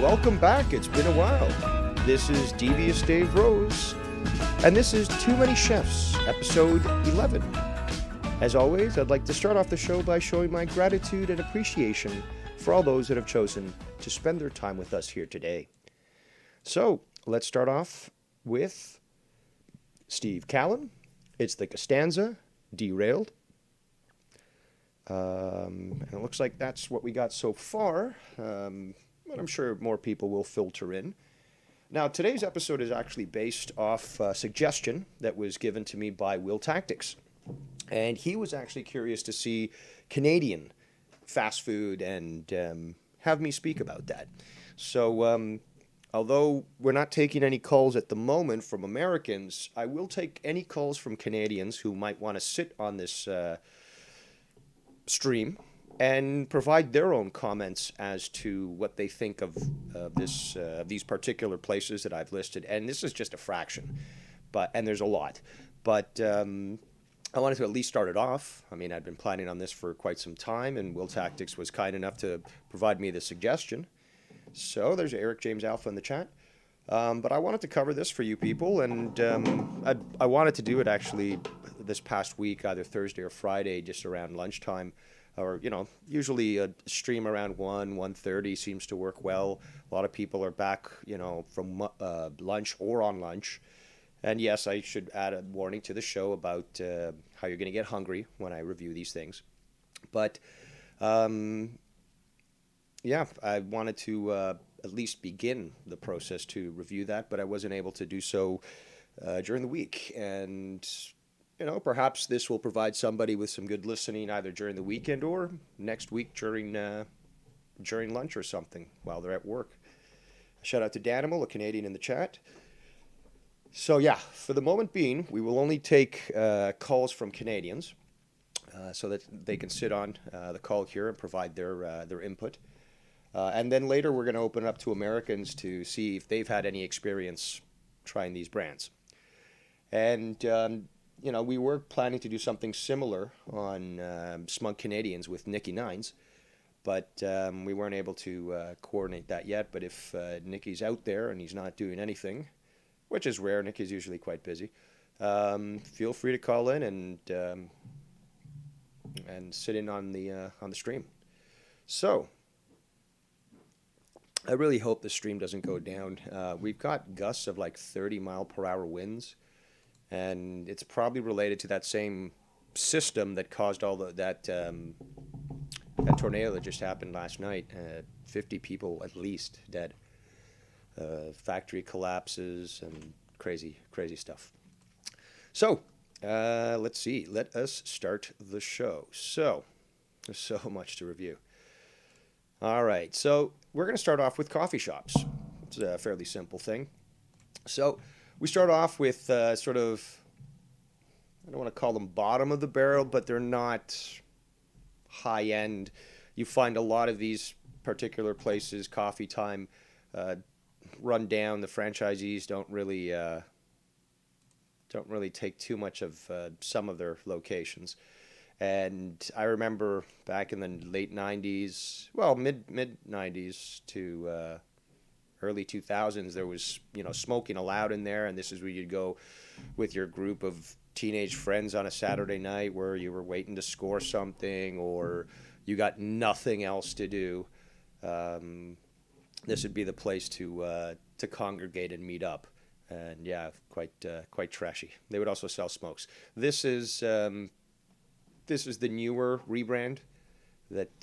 Welcome back. It's been a while. This is Devious Dave Rose, and this is Too Many Chefs, episode 11. As always, I'd like to start off the show by showing my gratitude and appreciation for all those that have chosen to spend their time with us here today. So, let's start off with Steve Callan. It's the Costanza Derailed. And it looks like that's what we got so far. But I'm sure more people will filter in. Now, today's episode is actually based off a suggestion that was given to me by Will Tactics. And he was actually curious to see Canadian fast food and have me speak about that. So, although we're not taking any calls at the moment from Americans, I will take any calls from Canadians who might want to sit on this stream and provide their own comments as to what they think of these particular places that I've listed. And this is just a fraction, and there's a lot. But I wanted to at least start it off. I mean, I'd been planning on this for quite some time, and Will Tactics was kind enough to provide me the suggestion. So there's Eric James Alpha in the chat. But I wanted to cover this for you people, and I wanted to do it actually this past week, either Thursday or Friday, just around lunchtime. Or, usually a stream around 1:30 seems to work well. A lot of people are back, from lunch or on lunch. And yes, I should add a warning to the show about how you're going to get hungry when I review these things. But, I wanted to at least begin the process to review that, but I wasn't able to do so during the week. And perhaps this will provide somebody with some good listening either during the weekend or next week during lunch or something while they're at work. Shout out to Danimal, a Canadian in the chat. So yeah, for the moment being, we will only take calls from Canadians so that they can sit on the call here and provide their input. And then later we're going to open it up to Americans to see if they've had any experience trying these brands. And we were planning to do something similar on Smug Canadians with Nicky Nines, but we weren't able to coordinate that yet. But if Nicky's out there and he's not doing anything, which is rare, Nicky's usually quite busy, feel free to call in and sit in on the stream. So I really hope the stream doesn't go down. We've got gusts of like 30-mile-per-hour winds. And it's probably related to that same system that caused all that tornado that just happened last night. 50 people at least dead. Factory collapses and crazy stuff. So, let's see. Let us start the show. So, there's so much to review. All right. So, we're going to start off with coffee shops. It's a fairly simple thing. So, we start off with sort of, I don't want to call them bottom of the barrel, but they're not high end. You find a lot of these particular places, Coffee Time, run down. The franchisees don't really take too much of some of their locations. And I remember back in the late 90s, well, mid 90s to early 2000s, there was, smoking allowed in there, and this is where you'd go with your group of teenage friends on a Saturday night where you were waiting to score something or you got nothing else to do. This would be the place to congregate and meet up, and yeah, quite trashy. They would also sell smokes. This is the newer rebrand that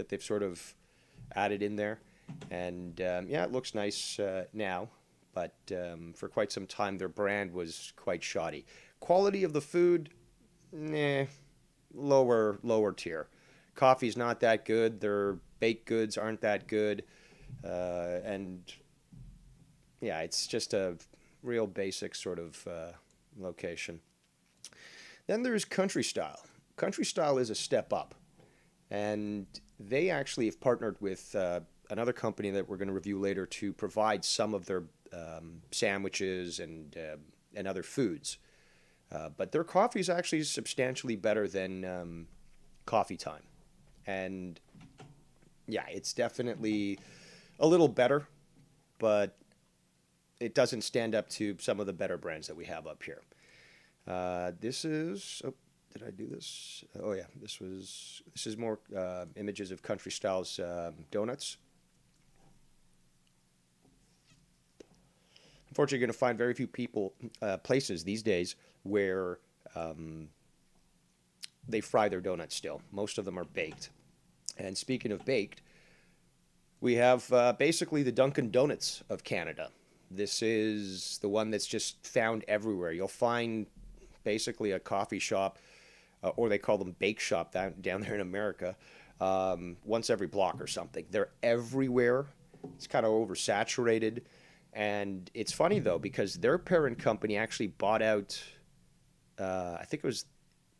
they've sort of added in there. And it looks nice now, but for quite some time their brand was quite shoddy. Quality of the food, lower tier. Coffee's not that good. Their baked goods aren't that good, it's just a real basic sort of location. Then there's Country Style. Country Style is a step up, and they actually have partnered with another company that we're going to review later to provide some of their sandwiches and other foods. But their coffee is actually substantially better than Coffee Time. And yeah, it's definitely a little better, but it doesn't stand up to some of the better brands that we have up here. This is. Oh, did I do this? Oh yeah, this is more images of Country Styles donuts. Unfortunately, you're going to find very few places these days where um, they fry their donuts still. Most of them are baked. And speaking of baked, we have basically the Dunkin' Donuts of Canada. This is the one that's just found everywhere. You'll find basically a coffee shop, or they call them bake shop down there in America, once every block or something. They're everywhere. It's kind of oversaturated. And it's funny though, because their parent company actually bought out, I think it was,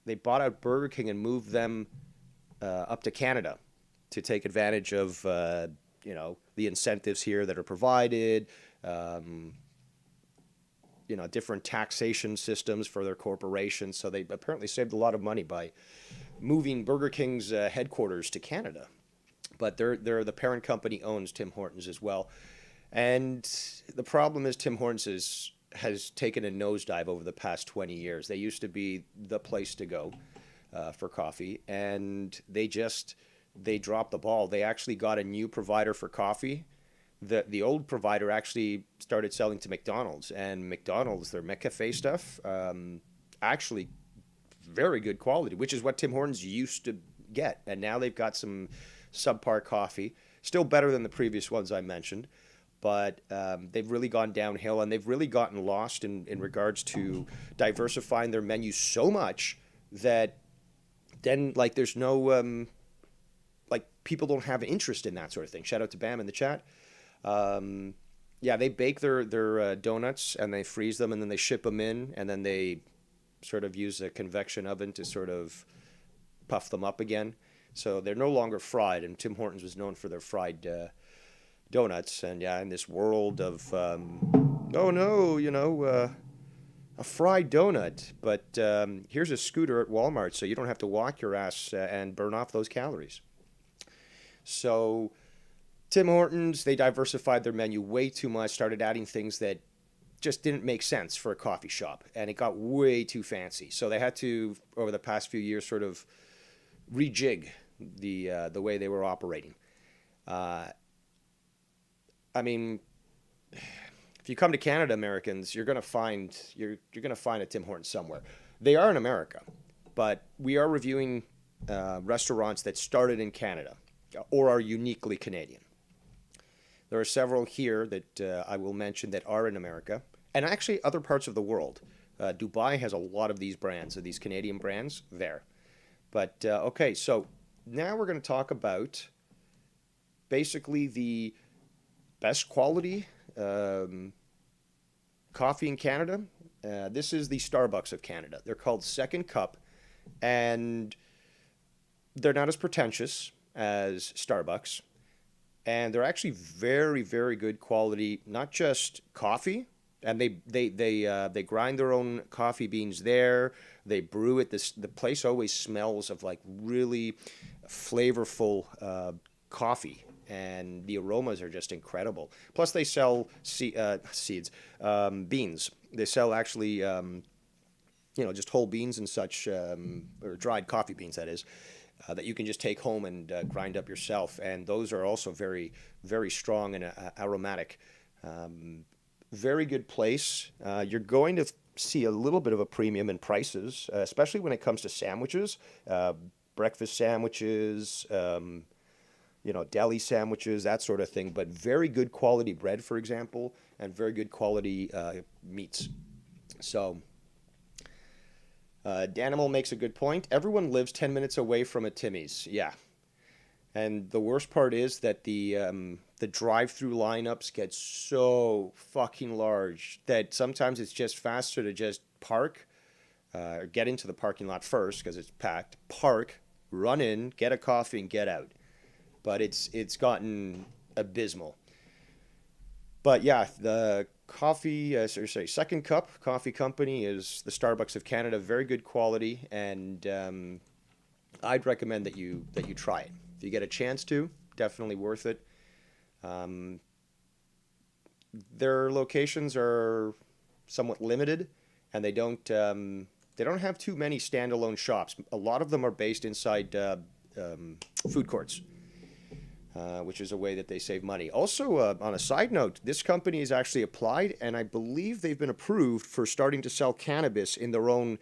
they bought out Burger King and moved them up to Canada to take advantage of, the incentives here that are provided, um, different taxation systems for their corporations. So they apparently saved a lot of money by moving Burger King's headquarters to Canada. But they're the parent company owns Tim Hortons as well. And the problem is Tim Hortons has taken a nosedive over the past 20 years. They used to be the place to go for coffee, and they dropped the ball. They actually got a new provider for coffee. The old provider actually started selling to McDonald's, and McDonald's, their McCafe stuff, actually very good quality, which is what Tim Hortons used to get. And now they've got some subpar coffee, still better than the previous ones I mentioned. But they've really gone downhill, and they've really gotten lost in regards to diversifying their menu so much that then like there's no like people don't have interest in that sort of thing. Shout out to Bam in the chat. Yeah, they bake their donuts and they freeze them and then they ship them in, and then they sort of use a convection oven to sort of puff them up again. So they're no longer fried, and Tim Hortons was known for their fried donuts. And yeah, in this world of oh no, a fried donut, but here's a scooter at Walmart, so you don't have to walk your ass and burn off those calories. So Tim Hortons, they diversified their menu way too much, started adding things that just didn't make sense for a coffee shop, and it got way too fancy. So they had to, over the past few years, sort of rejig the way they were operating. Uh, I mean, if you come to Canada, Americans, you're gonna find a Tim Hortons somewhere. They are in America, but we are reviewing restaurants that started in Canada or are uniquely Canadian. There are several here that I will mention that are in America, and actually other parts of the world. Dubai has a lot of these brands, of these Canadian brands there. But okay, so now we're going to talk about basically the best quality coffee in Canada. This is the Starbucks of Canada. They're called Second Cup, and they're not as pretentious as Starbucks. And they're actually very, very good quality, not just coffee, and they grind their own coffee beans there. They brew it. The place always smells of like really flavorful coffee, and the aromas are just incredible. Plus, they sell seeds, beans. They sell actually, just whole beans and such, or dried coffee beans, that is. That you can just take home and grind up yourself. And those are also very, very strong and aromatic. Very good place. You're going to see a little bit of a premium in prices, especially when it comes to sandwiches, breakfast sandwiches, deli sandwiches, that sort of thing. But very good quality bread, for example, and very good quality meats. So Danimal makes a good point. Everyone lives 10 minutes away from a Timmy's. Yeah. And the worst part is that the drive-through lineups get so fucking large that sometimes it's just faster to just park, or get into the parking lot first because it's packed, park, run in, get a coffee, and get out. But it's gotten abysmal. But yeah, the Second Cup Coffee Company is the Starbucks of Canada. Very good quality, and I'd recommend that you try it if you get a chance to. Definitely worth it. Um, their locations are somewhat limited, and they don't have too many standalone shops. A lot of them are based inside food courts, which is a way that they save money. Also, on a side note, this company has actually applied, and I believe they've been approved for starting to sell cannabis in their own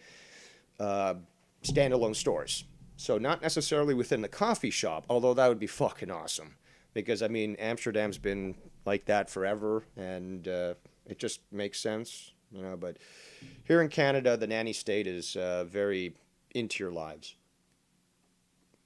uh, standalone stores. So not necessarily within the coffee shop, although that would be fucking awesome. Because I mean, Amsterdam's been like that forever, and it just makes sense, you know. But here in Canada, the nanny state is very into your lives.